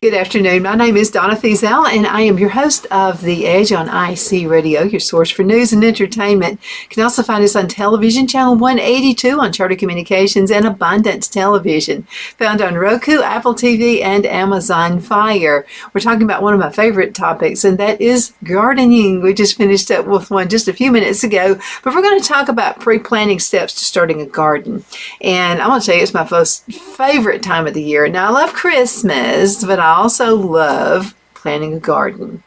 Good afternoon. My name is Donna Feazell, and I am your host of The Edge on IC Radio, your source for news and entertainment. You can also find us on television, channel 182 on Charter Communications and Abundance Television, found on Roku, Apple TV, and Amazon Fire. We're talking about one of my favorite topics, and that is gardening. We just finished up with one just a few minutes ago, but we're going to talk about pre-planting steps to starting a garden. And I'm going to tell you, it's my most favorite time of the year. Now, I love Christmas, but I also love planting a garden.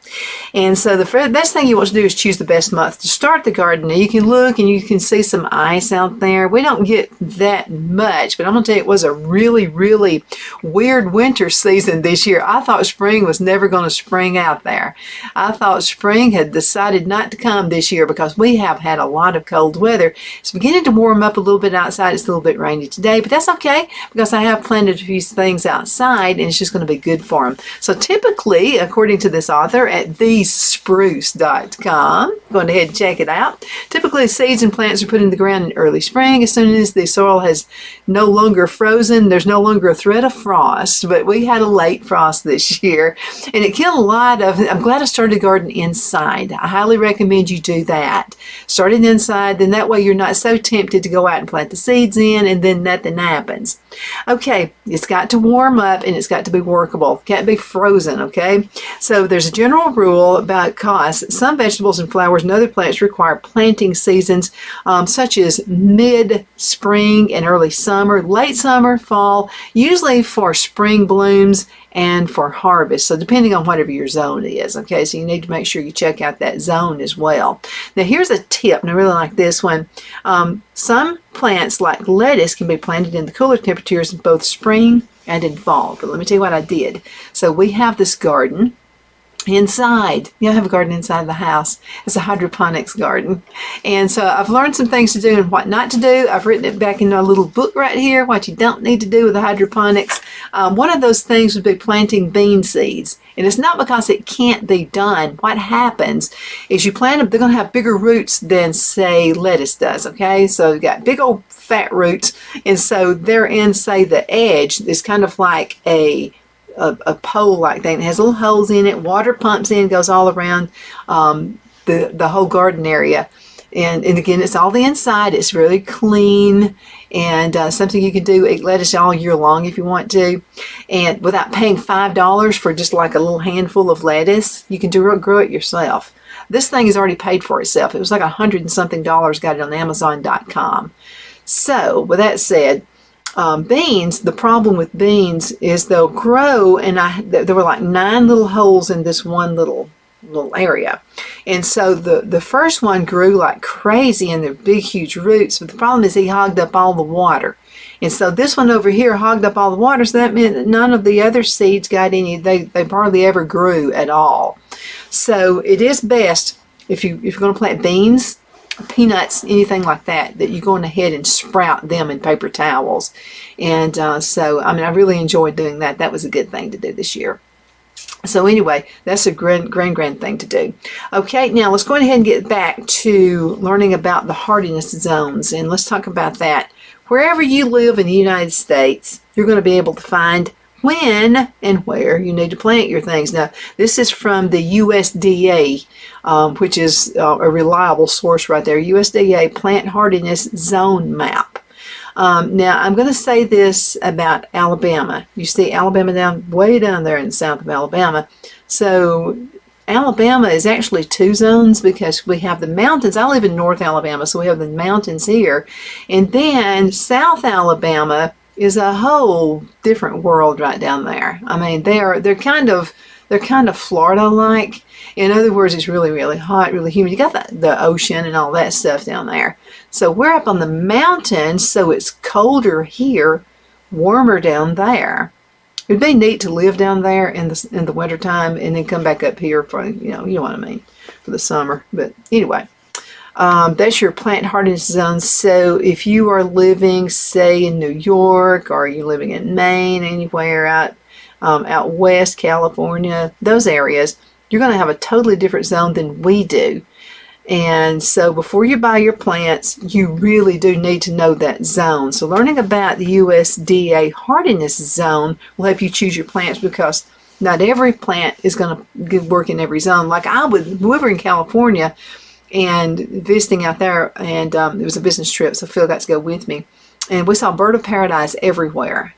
And so the best thing you want to do is choose the best month to start the garden. Now you can look and you can see some ice out there. We don't get that much, but I'm going to tell you, it was a really, really weird winter season this year. I thought spring was never going to spring out there. I thought spring had decided not to come this year because we have had a lot of cold weather. It's beginning to warm up a little bit outside. It's a little bit rainy today, but that's okay because I have planted a few things outside and it's just going to be good for them. So typically, according to this author at thespruce.com, going ahead and check it out. Typically, seeds and plants are put in the ground in early spring. As soon as the soil has no longer frozen, there's no longer a threat of frost, but we had a late frost this year, and it killed a lot of, I'm glad I started a garden inside. I highly recommend you do that. Start it inside, then that way you're not so tempted to go out and plant the seeds in, and then nothing happens. Okay, it's got to warm up, and it's got to be workable. Can't be frozen, okay? So there's a general rule about cost. Some vegetables and flowers and other plants require planting seasons such as mid-spring and early summer, late summer, fall, usually for spring blooms and for harvest. So depending on whatever your zone is, okay? So you need to make sure you check out that zone as well. Now here's a tip, and I really like this one. Some plants like lettuce can be planted in the cooler temperatures in both spring and in fall. But let me tell you what I did. So we have this garden inside. I have a garden inside the house. It's a hydroponics garden. And so I've learned some things to do and what not to do. I've written it back in a little book right here, what you don't need to do with the hydroponics. One of those things would be planting bean seeds. And it's not because it can't be done. What happens is you plant them, they're going to have bigger roots than, say, lettuce does, okay? So you've got big old fat roots. And so they're in, say, the edge. It's kind of like a pole like that. It has little holes in it. Water pumps in, goes all around the whole garden area. And again, it's all the inside. It's really clean and something you can do. Eat lettuce all year long if you want to. And without paying $5 for just like a little handful of lettuce, you can grow it yourself. This thing has already paid for itself. It was like $100 and something. Got it on Amazon.com. So with that said, beans, the problem with beans is they'll grow, and there were like 9 little holes in this one little area. And so the first one grew like crazy, and they're big, huge roots. But the problem is he hogged up all the water. And so this one over here hogged up all the water, so that meant that none of the other seeds got any, they hardly ever grew at all. So it is best, if you're going to plant beans, peanuts, anything like that, that you're going ahead and sprout them in paper towels. And so, I mean, I really enjoyed doing that. That was a good thing to do this year. So anyway, that's a grand thing to do. Okay, now let's go ahead and get back to learning about the hardiness zones, and let's talk about that. Wherever you live in the United States, you're going to be able to find when and where you need to plant your things. Now, this is from the USDA, which is a reliable source right there. USDA Plant Hardiness Zone Map. Now, I'm going to say this about Alabama. You see Alabama way down there in the south of Alabama. So Alabama is actually 2 zones because we have the mountains. I live in North Alabama, so we have the mountains here. And then South Alabama is a whole different world right down there. I mean, they're kind of Florida-like. In other words, it's really, really hot, really humid. You got the ocean and all that stuff down there. So we're up on the mountains, so it's colder here, warmer down there. It'd be neat to live down there in the wintertime and then come back up here for, you know what I mean, for the summer. But anyway. That's your plant hardiness zone. So if you are living, say, in New York, or you're living in Maine, anywhere out west, California, those areas, you're going to have a totally different zone than we do. And so before you buy your plants, you really do need to know that zone. So learning about the USDA hardiness zone will help you choose your plants, because Not every plant is going to work in every zone. Like we were in California and visiting out there, and it was a business trip, so Phil got to go with me. And we saw bird of paradise everywhere.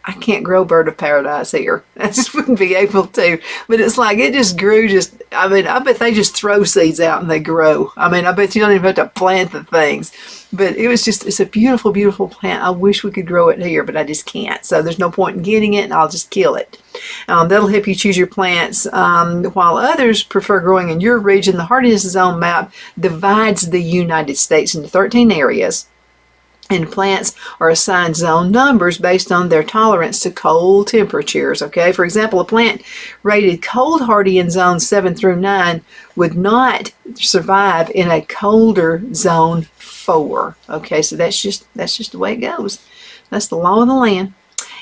I can't grow bird of paradise here. I just wouldn't be able to. But it's like it just grew I bet they just throw seeds out and they grow. I bet you don't even have to plant the things. But it's a beautiful, beautiful plant. I wish we could grow it here, but I just can't. So there's no point in getting it, and I'll just kill it. That'll help you choose your plants. While others prefer growing in your region, the hardiness zone map divides the United States into 13 areas. And plants are assigned zone numbers based on their tolerance to cold temperatures. Okay, for example, a plant rated cold hardy in zones 7 through 9 would not survive in a colder zone 4. Okay, so that's just the way it goes. That's the law of the land.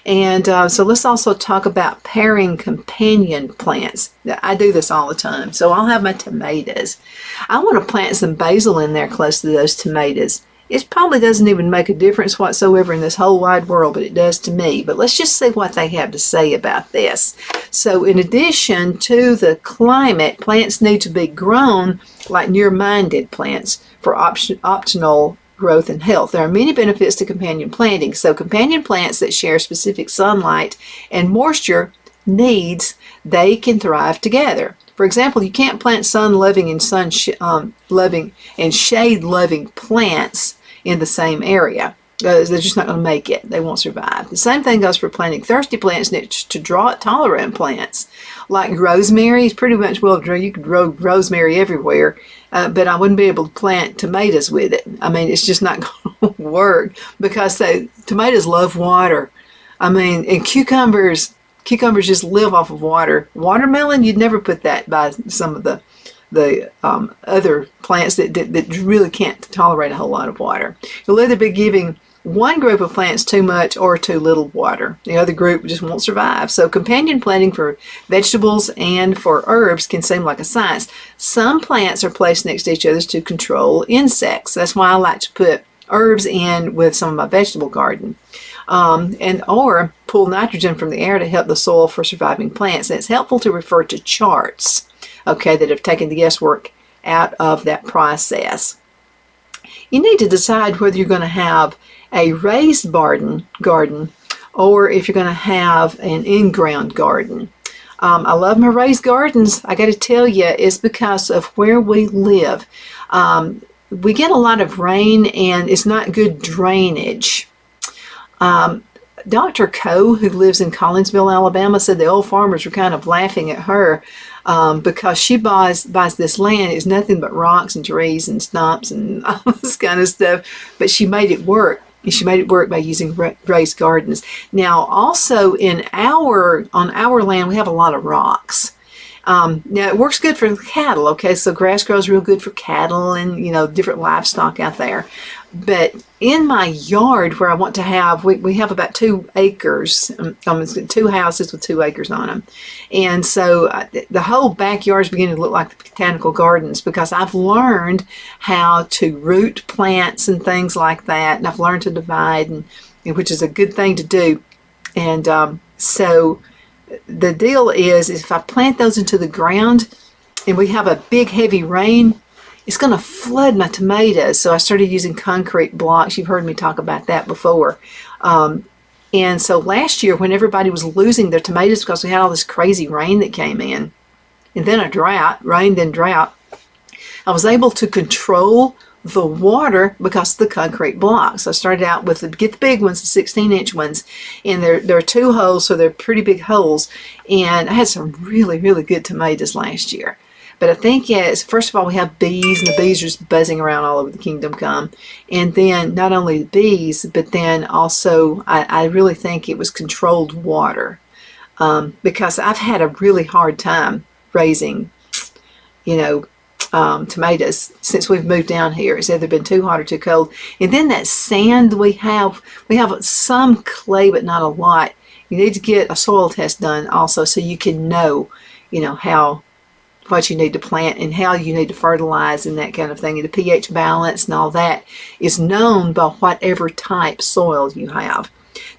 And so let's also talk about pairing companion plants. I do this all the time. So I'll have my tomatoes. I want to plant some basil in there close to those tomatoes. It probably doesn't even make a difference whatsoever in this whole wide world, but it does to me. But let's just see what they have to say about this. So in addition to the climate, plants need to be grown like near-minded plants for optimal growth and health. There are many benefits to companion planting. So companion plants that share specific sunlight and moisture needs, they can thrive together. For example, you can't plant sun-loving and shade-loving plants in the same area. They're just not going to make it. They won't survive. The same thing goes for planting thirsty plants next to drought-tolerant plants. Like rosemary is pretty much, you could grow rosemary everywhere, but I wouldn't be able to plant tomatoes with it. It's just not going to work because tomatoes love water. And cucumbers just live off of water. Watermelon, you'd never put that by some of the other plants that really can't tolerate a whole lot of water. You'll either be giving one group of plants too much or too little water. The other group just won't survive. So companion planting for vegetables and for herbs can seem like a science. Some plants are placed next to each other to control insects. That's why I like to put herbs in with some of my vegetable garden. Or pull nitrogen from the air to help the soil for surviving plants. And it's helpful to refer to charts, okay, that have taken the guesswork out of that process. You need to decide whether you're going to have a raised garden or if you're going to have an in-ground garden. I love my raised gardens. I got to tell you, it's because of where we live. We get a lot of rain and it's not good drainage. Dr. Coe, who lives in Collinsville, Alabama, said the old farmers were kind of laughing at her because she buys this land. It's nothing but rocks and trees and stumps and all this kind of stuff. But she made it work. And she made it work by using raised gardens. Now, also on our land, we have a lot of rocks. Now, it works good for cattle, okay? So grass grows real good for cattle and, different livestock out there. But in my yard where I want to have, we have about 2 acres, 2 houses with 2 acres on them. And so the whole backyard is beginning to look like the botanical gardens because I've learned how to root plants and things like that. And I've learned to divide, and which is a good thing to do. And so the deal is if I plant those into the ground and we have a big heavy rain, it's going to flood my tomatoes. So I started using concrete blocks. You've heard me talk about that before. And so last year when everybody was losing their tomatoes because we had all this crazy rain that came in, and then a drought, rain then drought, I was able to control the water because of the concrete blocks. I started out with get the big ones, the 16-inch ones, and there are 2 holes, so they're pretty big holes. And I had some really, really good tomatoes last year. But I think, first of all, we have bees, and the bees are just buzzing around all over the kingdom come. And then not only the bees, but then also I really think it was controlled water because I've had a really hard time raising, tomatoes since we've moved down here. It's either been too hot or too cold. And then that sand we have some clay, but not a lot. You need to get a soil test done also so you can know, what you need to plant and how you need to fertilize and that kind of thing. And the pH balance and all that is known by whatever type soil you have.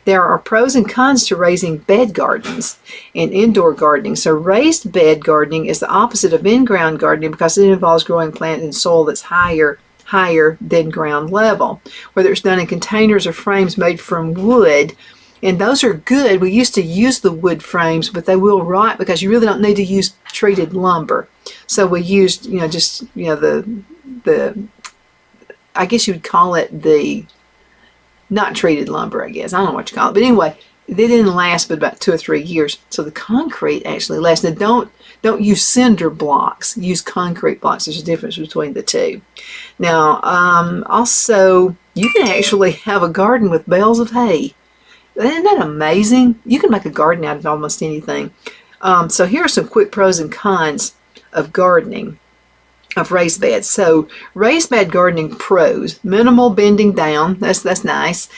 There are pros and cons to raising bed gardens and indoor gardening. So raised bed gardening is the opposite of in-ground gardening because it involves growing plants in soil that's higher than ground level, whether it's done in containers or frames made from wood. And those are good. We used to use the wood frames, but they will rot because you really don't need to use treated lumber. So we used, the I guess you would call it the not treated lumber, I guess. I don't know what you call it. But anyway, they didn't last but about 2 or 3 years. So the concrete actually lasts. Now don't use cinder blocks. Use concrete blocks. There's a difference between the two. Now, also, you can actually have a garden with bales of hay. Isn't that amazing? You can make a garden out of almost anything. So here are some quick pros and cons of gardening, of raised beds. So raised bed gardening pros: minimal bending down. That's nice.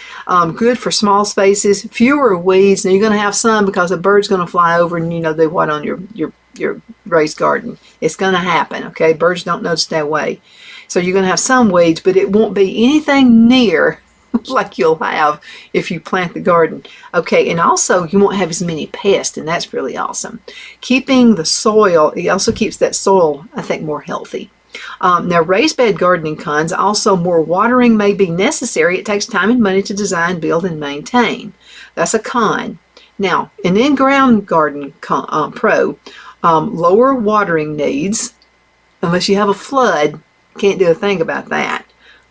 Good for small spaces. Fewer weeds. Now you're going to have some because a bird's going to fly over and they what on your raised garden. It's going to happen. Okay, birds don't know to stay away. So you're going to have some weeds, but it won't be anything near like you'll have if you plant the garden. Okay, and also you won't have as many pests, and that's really awesome. Keeping the soil, it also keeps that soil, I think, more healthy. Now, raised bed gardening cons: also more watering may be necessary. It takes time and money to design, build, and maintain. That's a con. Now, an in-ground garden pro: lower watering needs. Unless you have a flood, can't do a thing about that.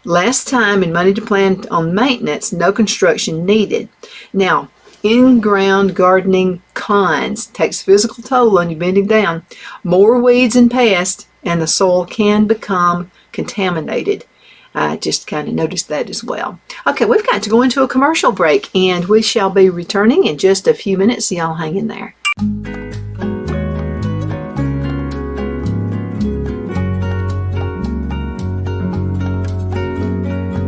Less time and money to plan on maintenance, no construction needed. Now, in-ground gardening cons: takes physical toll on you bending down, more weeds and pests, and the soil can become contaminated. I just kind of noticed that as well. Okay, we've got to go into a commercial break, and we shall be returning in just a few minutes, so y'all hang in there.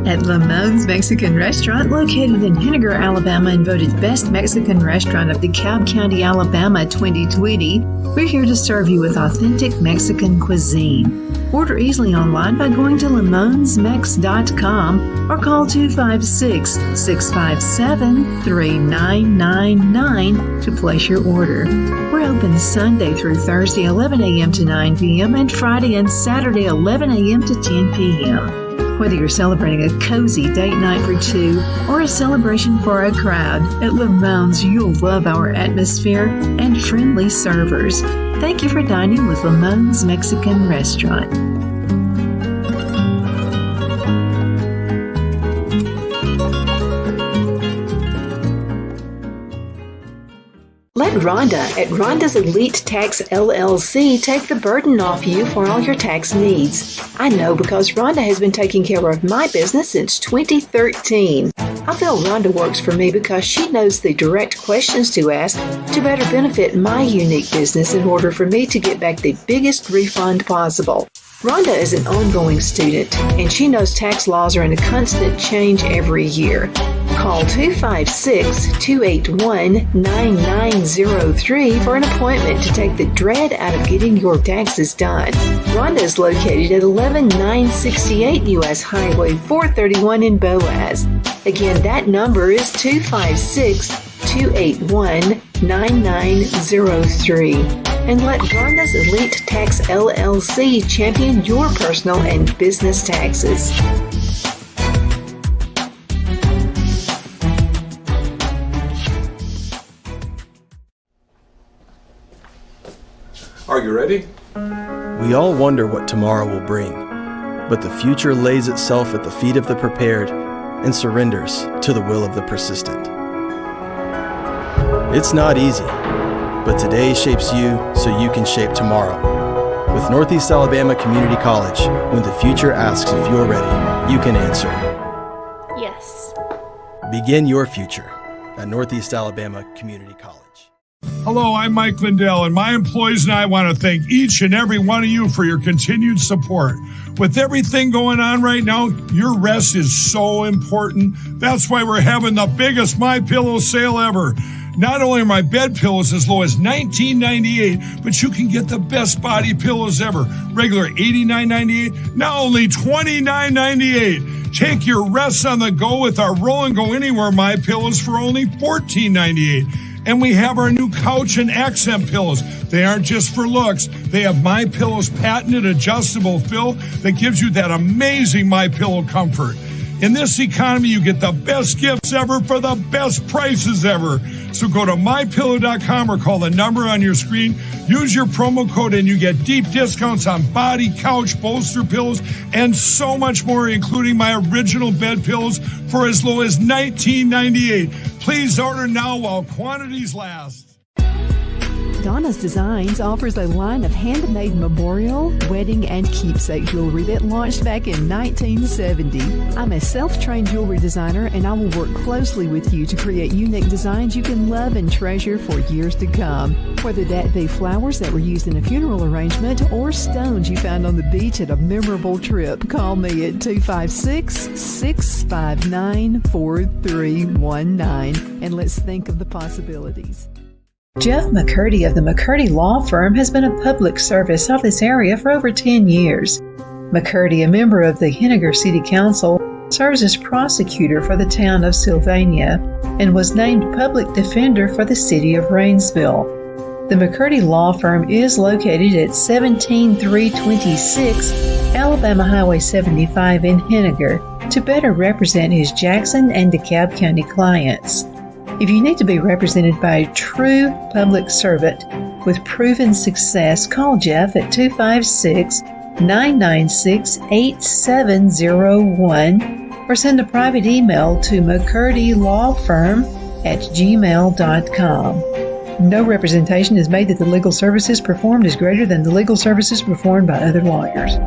At Lamone's Mexican Restaurant, located in Henniger, Alabama, and voted Best Mexican Restaurant of DeKalb County, Alabama 2020, we're here to serve you with authentic Mexican cuisine. Order easily online by going to lamonsmex.com or call 256-657-3999 to place your order. We're open Sunday through Thursday 11 a.m. to 9 p.m. and Friday and Saturday 11 a.m. to 10 p.m. Whether you're celebrating a cozy date night for two or a celebration for a crowd, at Lamone's you'll love our atmosphere and friendly servers. Thank you for dining with Lamone's Mexican Restaurant. Let Rhonda at Rhonda's Elite Tax LLC take the burden off you for all your tax needs. I know because Rhonda has been taking care of my business since 2013. I feel Rhonda works for me because she knows the direct questions to ask to better benefit my unique business in order for me to get back the biggest refund possible. Rhonda is an ongoing student, and she knows tax laws are in a constant change every year. Call 256-281-9903 for an appointment to take the dread out of getting your taxes done. Rhonda is located at 11968 U.S. Highway 431 in Boaz. Again, that number is 256-281-9903. And let Rhonda's Elite Tax LLC champion your personal and business taxes. Are you ready? We all wonder what tomorrow will bring, but the future lays itself at the feet of the prepared and surrenders to the will of the persistent. It's not easy, but today shapes you so you can shape tomorrow. With Northeast Alabama Community College, when the future asks if you're ready, you can answer yes. Begin your future at Northeast Alabama Community College. Hello, I'm Mike Lindell, and my employees and I want to thank each and every one of you for your continued support. With everything going on right now, your rest is so important. That's why we're having the biggest MyPillow sale ever. Not only are my bed pillows as low as $19.98, but you can get the best body pillows ever. Regular $89.98, now only $29.98. Take your rest on the go with our Roll and Go Anywhere My Pillows for only $14.98. And we have our new couch and accent pillows. They aren't just for looks. They have My Pillow's patented adjustable fill that gives you that amazing My Pillow comfort. In this economy, you get the best gifts ever for the best prices ever. So go to mypillow.com or call the number on your screen. Use your promo code and you get deep discounts on body, couch, bolster pillows, and so much more, including my original bed pillows for as low as $19.98. Please order now while quantities last. Donna's Designs offers a line of handmade memorial, wedding, and keepsake jewelry that launched back in 1970. I'm a self-trained jewelry designer, and I will work closely with you to create unique designs you can love and treasure for years to come. Whether that be flowers that were used in a funeral arrangement or stones you found on the beach at a memorable trip, call me at 256-659-4319, and let's think of the possibilities. Jeff McCurdy of the McCurdy Law Firm has been a public service of this area for over 10 years. McCurdy, a member of the Henniger City Council, serves as prosecutor for the town of Sylvania and was named public defender for the city of Rainsville. The McCurdy Law Firm is located at 17326 Alabama Highway 75 in Henniger to better represent his Jackson and DeKalb County clients. If you need to be represented by a true public servant with proven success, call Jeff at 256-996-8701 or send a private email to mccurdylawfirm@gmail.com. No representation is made that the legal services performed is greater than the legal services performed by other lawyers.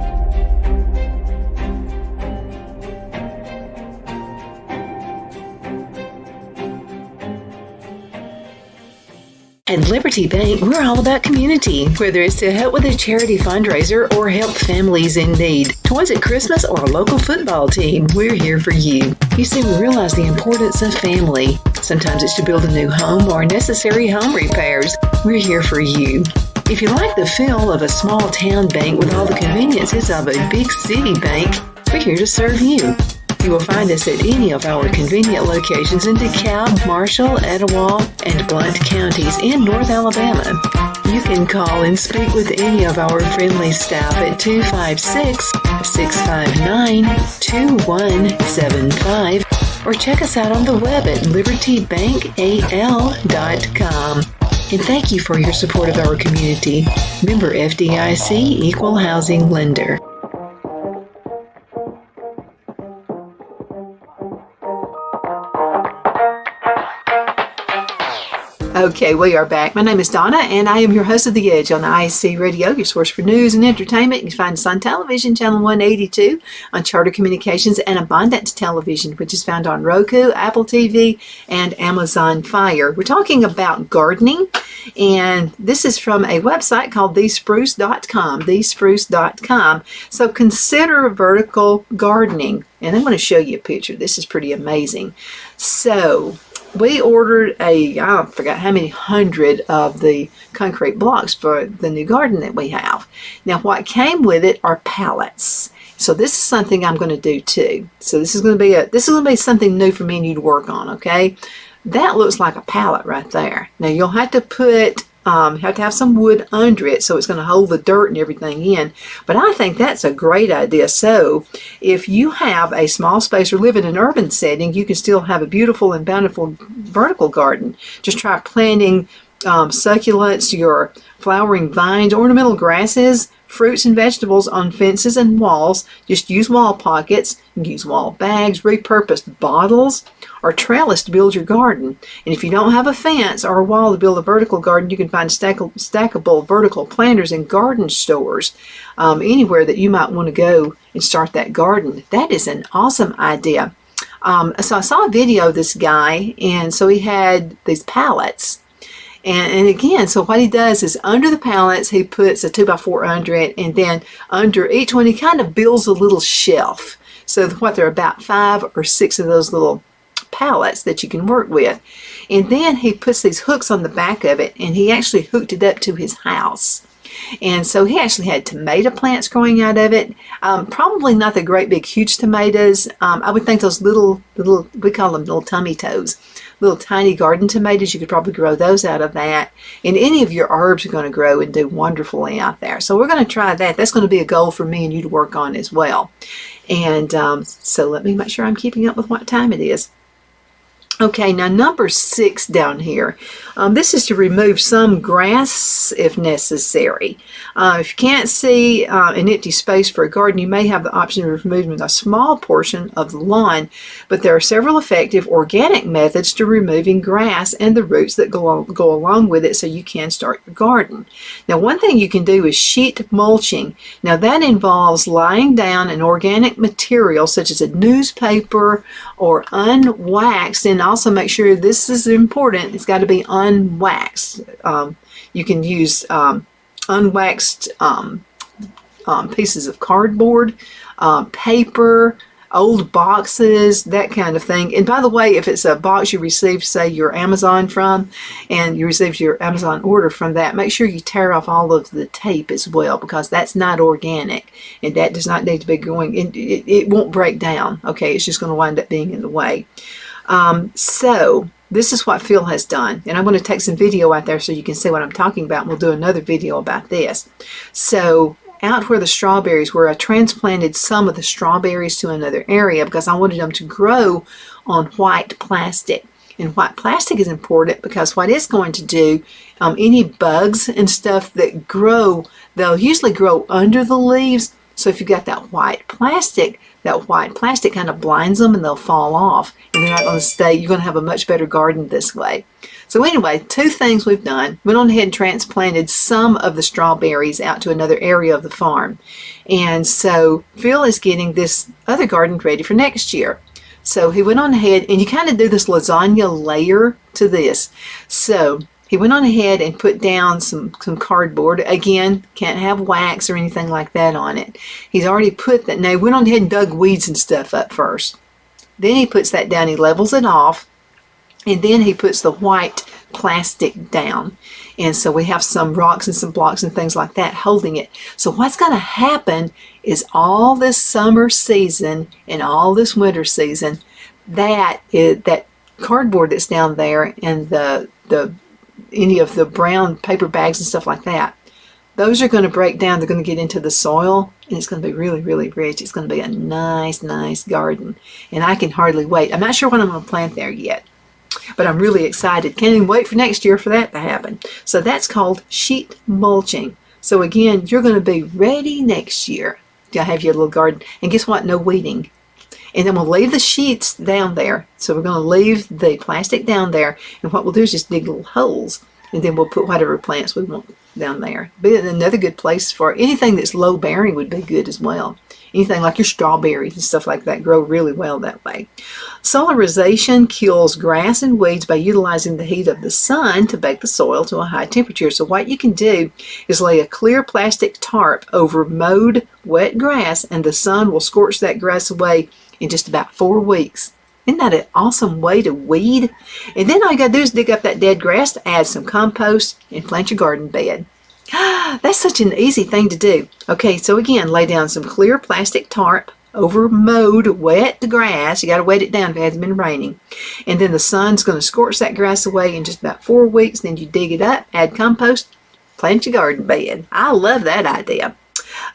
At Liberty Bank, we're all about community, whether it's to help with a charity fundraiser or help families in need. Toys at Christmas or a local football team, we're here for you. You see, we realize the importance of family. Sometimes it's to build a new home or necessary home repairs. We're here for you. If you like the feel of a small town bank with all the conveniences of a big city bank, we're here to serve you. You will find us at any of our convenient locations in DeKalb, Marshall, Etowah, and Blount counties in North Alabama. You can call and speak with any of our friendly staff at 256-659-2175 or check us out on the web at libertybankal.com. And thank you for your support of our community. Member FDIC Equal Housing Lender. Okay, we are back. My name is Donna, and I am your host of The Edge on ISC Radio, your source for news and entertainment. You can find us on television, channel 182, on Charter Communications, and Abundant Television, which is found on Roku, Apple TV, and Amazon Fire. We're talking about gardening, and this is from a website called thespruce.com, thespruce.com. So consider vertical gardening, and I'm going to show you a picture. This is pretty amazing. So we ordered I forgot how many hundred of the concrete blocks for the new garden that we have. Now, what came with it are pallets. So this is something I'm going to do too. So this is going to be something new for me and you to work on. Okay, that looks like a pallet right there. Now you'll have to have some wood under it so it's going to hold the dirt and everything in. But I think that's a great idea. So if you have a small space or live in an urban setting, you can still have a beautiful and bountiful vertical garden. Just try planting succulents, your flowering vines, ornamental grasses, fruits and vegetables on fences and walls. Just use wall pockets, use wall bags, repurposed bottles, or trellis to build your garden. And if you don't have a fence or a wall to build a vertical garden, you can find stackable vertical planters in garden stores anywhere that you might want to go and start that garden. That is an awesome idea. So I saw a video of this guy, and so he had these pallets. And again, so what he does is under the pallets, he puts a 2x4 under it, and then under each one, he kind of builds a little shelf. So what, there are about 5 or 6 of those little pallets that you can work with. And then he puts these hooks on the back of it, and he actually hooked it up to his house. And so he actually had tomato plants growing out of it. Probably not the great big huge tomatoes. I would think those little, we call them little tummy toes, little tiny garden tomatoes, you could probably grow those out of that. And any of your herbs are going to grow and do wonderfully out there. So we're going to try that. That's going to be a goal for me and you to work on as well. And so let me make sure I'm keeping up with what time it is. Okay, now number 6 down here. This is to remove some grass if necessary. If you can't see an empty space for a garden, you may have the option of removing a small portion of the lawn, but there are several effective organic methods to removing grass and the roots that go along with it so you can start your garden. Now, one thing you can do is sheet mulching. Now, that involves laying down an organic material such as a newspaper or unwaxed, and also make sure this is important, it's got to be unwaxed. You can use unwaxed pieces of cardboard, paper, old boxes, that kind of thing. And by the way, if it's a box you received, say, your Amazon from, and you received your Amazon order from that, make sure you tear off all of the tape as well, because that's not organic, and that does not need to be going, it won't break down, okay? It's just going to wind up being in the way. So this is what Phil has done, and I'm going to take some video out there so you can see what I'm talking about, and we'll do another video about this. So out where the strawberries were, I transplanted some of the strawberries to another area because I wanted them to grow on white plastic. And white plastic is important because what it's going to do, any bugs and stuff that grow, they'll usually grow under the leaves. So if you've got that white plastic kind of blinds them and they'll fall off. And they're not going to stay. You're going to have a much better garden this way. So anyway, 2 things we've done. Went on ahead and transplanted some of the strawberries out to another area of the farm. And so Phil is getting this other garden ready for next year. So he went on ahead, and you kind of do this lasagna layer to this. So he went on ahead and put down some cardboard. Again, can't have wax or anything like that on it. He's already put that. Now, he went on ahead and dug weeds and stuff up first. Then he puts that down. He levels it off. And then he puts the white plastic down. And so we have some rocks and some blocks and things like that holding it. So what's going to happen is all this summer season and all this winter season, that cardboard that's down there and any of the brown paper bags and stuff like that, those are going to break down. They're going to get into the soil, and it's going to be really, really rich. It's going to be a nice, nice garden. And I can hardly wait. I'm not sure what I'm going to plant there yet, but I'm really excited. Can't even wait for next year for that to happen. So that's called sheet mulching. So again, you're going to be ready next year to have your little garden. And guess what? No weeding. And then we'll leave the sheets down there. So we're going to leave the plastic down there. And what we'll do is just dig little holes. And then we'll put whatever plants we want down there. But another good place for anything that's low bearing would be good as well. Anything like your strawberries and stuff like that grow really well that way. Solarization kills grass and weeds by utilizing the heat of the sun to bake the soil to a high temperature. So what you can do is lay a clear plastic tarp over mowed wet grass, and the sun will scorch that grass away in just about 4 weeks. Isn't that an awesome way to weed? And then all you got to do is dig up that dead grass to add some compost and plant your garden bed. That's such an easy thing to do. Okay, so again, lay down some clear plastic tarp over mowed wet grass. You got to wet it down if it hasn't been raining. And then the sun's going to scorch that grass away in just about 4 weeks. Then you dig it up, add compost, plant your garden bed. I love that idea.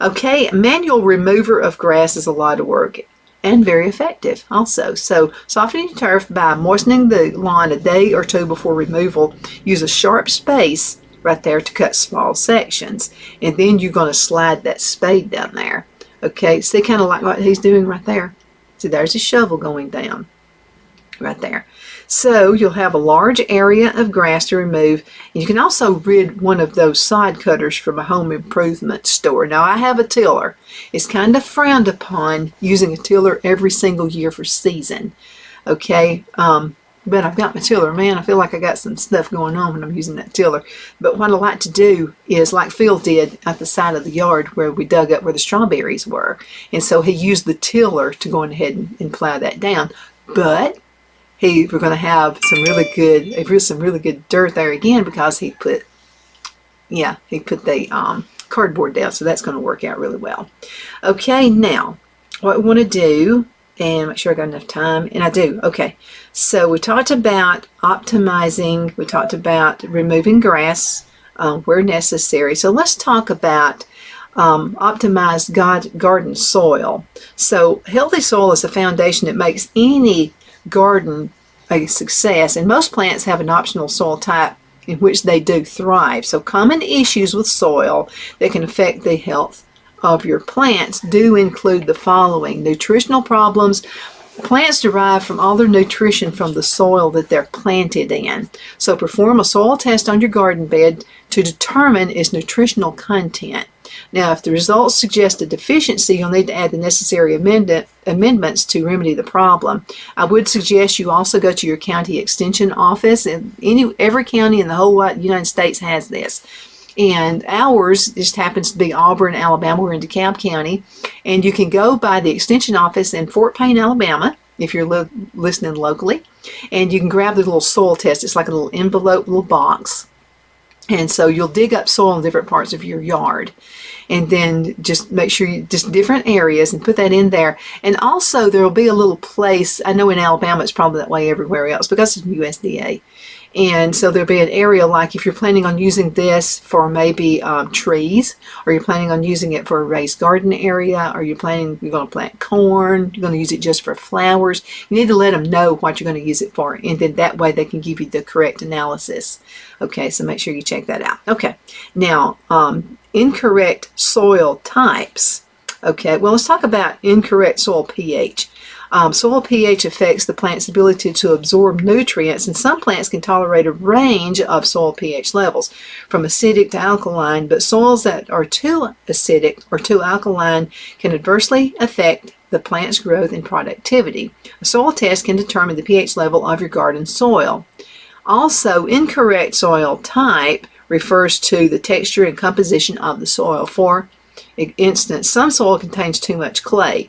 Okay, manual remover of grass is a lot of work and very effective also. So softening turf by moistening the lawn a day or 2 before removal. Use a sharp space right there to cut small sections, and then you're going to slide that spade down there. Okay, see, kind of like what he's doing right there. See, there's a shovel going down right there. So you'll have a large area of grass to remove, and you can also rid one of those side cutters from a home improvement store. Now, I have a tiller. It's kind of frowned upon using a tiller every single year for season. Okay, but I've got my tiller. Man, I feel like I got some stuff going on when I'm using that tiller. But what I like to do is, like Phil did at the side of the yard where we dug up where the strawberries were. And so he used the tiller to go ahead and plow that down. But we're going to have some really good dirt there again because he put Yeah, he put the cardboard down, so that's going to work out really well. Okay, now what we want to do, and make sure I got enough time, and I do. Okay, so we talked about optimizing, we talked about removing grass where necessary. So let's talk about optimized garden soil. So healthy soil is the foundation that makes any garden a success, and most plants have an optional soil type in which they do thrive. So common issues with soil that can affect the health of your plants do include the following: nutritional problems. Plants derive from all their nutrition from the soil that they're planted in. So perform a soil test on your garden bed to determine its nutritional content. Now, if the results suggest a deficiency, you'll need to add the necessary amendments to remedy the problem. I would suggest you also go to your county extension office, and every county in the whole United States has this. And ours just happens to be Auburn, Alabama. We're in DeKalb County. And you can go by the extension office in Fort Payne, Alabama, if you're listening locally. And you can grab the little soil test. It's like a little envelope, little box. And so you'll dig up soil in different parts of your yard. And then just make sure just different areas and put that in there. And also there will be a little place, I know in Alabama it's probably that way everywhere else because it's USDA. And so there'll be an area like if you're planning on using this for maybe trees, or you're planning on using it for a raised garden area, or you're going to plant corn, you're going to use it just for flowers. You need to let them know what you're going to use it for, and then that way they can give you the correct analysis. Okay, so make sure you check that out. Okay, now incorrect soil types. Okay, well, let's talk about incorrect soil pH. Soil pH affects the plant's ability to absorb nutrients, and some plants can tolerate a range of soil pH levels, from acidic to alkaline, but soils that are too acidic or too alkaline can adversely affect the plant's growth and productivity. A soil test can determine the pH level of your garden soil. Also, incorrect soil type refers to the texture and composition of the soil. For instance, some soil contains too much clay,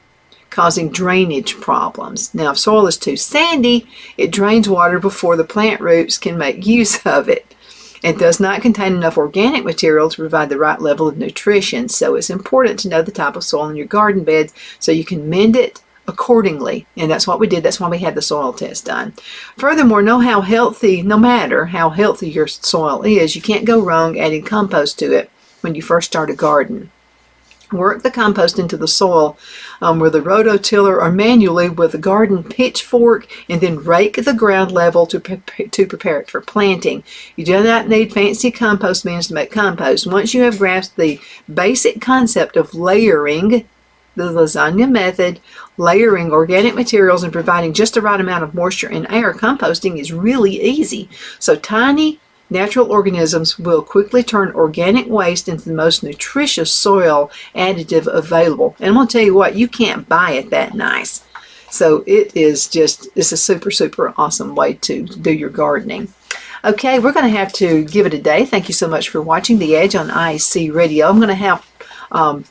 causing drainage problems. Now, if soil is too sandy, it drains water before the plant roots can make use of it. It does not contain enough organic material to provide the right level of nutrition, so it's important to know the type of soil in your garden bed so you can mend it accordingly. And that's what we did. That's why we had the soil test done. Furthermore, no matter how healthy your soil is, you can't go wrong adding compost to it when you first start a garden. Work the compost into the soil with a rototiller or manually with a garden pitchfork, and then rake the ground level to prepare it for planting. You do not need fancy compost bins to make compost. Once you have grasped the basic concept of layering, the lasagna method, layering organic materials and providing just the right amount of moisture and air, composting is really easy. So tiny natural organisms will quickly turn organic waste into the most nutritious soil additive available. And I'm going to tell you what, you can't buy it that nice. So it's a super, super awesome way to do your gardening. Okay, we're going to have to give it a day. Thank you so much for watching The Edge on IAC Radio. I'm going to have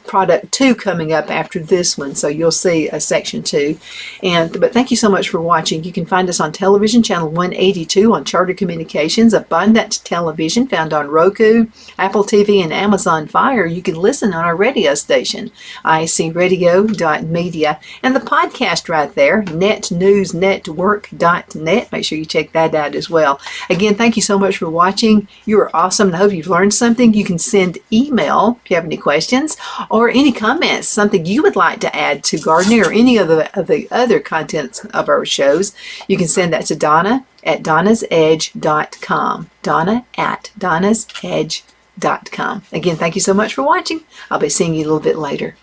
product 2 coming up after this one, so you'll see a section 2. But thank you so much for watching. You can find us on television channel 182 on Charter Communications, Abundant Television found on Roku, Apple TV, and Amazon Fire. You can listen on our radio station, iacradio.media, and the podcast right there, netnewsnetwork.net. Make sure you check that out as well. Again, thank you so much for watching. You are awesome, and I hope you've learned something. You can send email if you have any questions or any comments, something you would like to add to gardening or any of the other contents of our shows. You can send that to Donna at donnasedge.com. Donna at donnasedge.com. Again, thank you so much for watching. I'll be seeing you a little bit later.